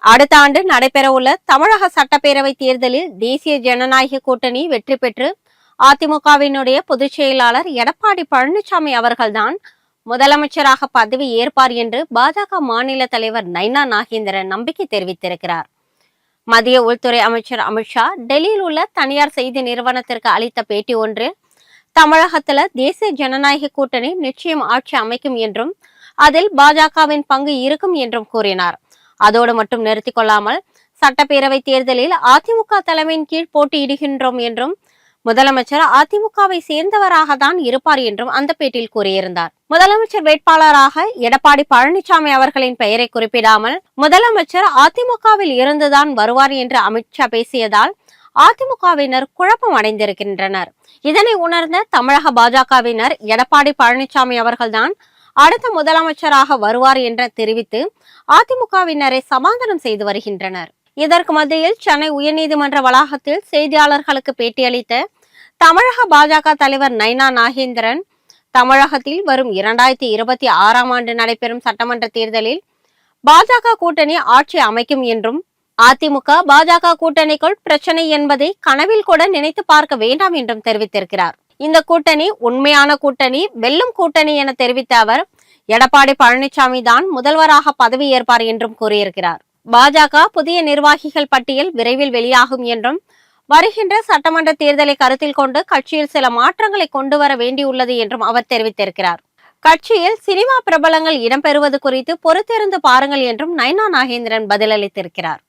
அடுத்த ஆண்டு நடைபெறவுள்ள தமிழக சட்டப்பேரவை தேர்தலில் தேசிய ஜனநாயக கூட்டணி வெற்றி பெற்று அதிமுகவினுடைய பொதுச் செயலாளர் எடப்பாடி பழனிசாமி அவர்கள்தான் முதலமைச்சராக பதவி ஏற்பார் என்று பாஜக மாநில தலைவர் நைனா நாகேந்திரன் நம்பிக்கை தெரிவித்திருக்கிறார். மத்திய உள்துறை அமைச்சர் அமித்ஷா டெல்லியில் உள்ள தனியார் செய்தி நிறுவனத்திற்கு அளித்த பேட்டி ஒன்றில் தமிழகத்துல தேசிய ஜனநாயக கூட்டணி நிச்சயம் ஆட்சி அமைக்கும் என்றும் அதில் பாஜகவின் பங்கு இருக்கும் என்றும் கூறினார். அதோடு மட்டும் நிறுத்திக் கொள்ளாமல் சட்டப்பேரவை தேர்தலில் அதிமுக தலைமையின் கீழ் போட்டியிடுகின்றோம் என்றும் முதலமைச்சர் அதிமுகவை சேர்ந்தவராக தான் இருப்பார் என்றும் அந்த பேட்டியில் கூறியிருந்தார். முதலமைச்சர் வேட்பாளராக எடப்பாடி பழனிசாமி அவர்களின் பெயரை குறிப்பிடாமல் முதலமைச்சர் அதிமுகவில் இருந்துதான் வருவார் என்று அமித்ஷா பேசியதால் அதிமுகவினர் குழப்பம் அடைந்திருக்கின்றனர். இதனை உணர்ந்த தமிழக பாஜகவினர் எடப்பாடி பழனிசாமி அவர்கள்தான் அடுத்த முதலமைச்சராக வருவார் என்று தெரிவித்து அதிமுகவினரை சமாதானம் செய்து வருகின்றனர். இதற்கு மத்தியில் சென்னை உயர்நீதிமன்ற வளாகத்தில் செய்தியாளர்களுக்கு பேட்டியளித்த தமிழக பாஜக தலைவர் நைனா நாகேந்திரன், தமிழகத்தில் வரும் 2026ஆம் ஆண்டு நடைபெறும் சட்டமன்ற தேர்தலில் பாஜக கூட்டணி ஆட்சி அமைக்கும் என்றும் அதிமுக பாஜக கூட்டணிக்குள் பிரச்சனை என்பதை கனவில் கூட நினைத்து பார்க்க வேண்டாம் என்றும் தெரிவித்திருக்கிறார். இந்த கூட்டணி உண்மையான கூட்டணி, வெல்லும் கூட்டணி என தெரிவித்த அவர் எடப்பாடி பழனிசாமி தான் முதல்வராக பதவி ஏற்பார் என்றும் கூறியிருக்கிறார். பாஜக புதிய நிர்வாகிகள் பட்டியல் விரைவில் வெளியாகும் என்றும் வருகின்ற சட்டமன்ற தேர்தலை கருத்தில் கொண்டு கட்சியில் சில மாற்றங்களை கொண்டு வர வேண்டியுள்ளது என்றும் அவர் தெரிவித்திருக்கிறார். கட்சியில் சினிமா பிரபலங்கள் இடம்பெறுவது குறித்து பொறுத்திருந்து பாருங்கள் என்றும் நைனா நாகேந்திரன் பதிலளித்திருக்கிறார்.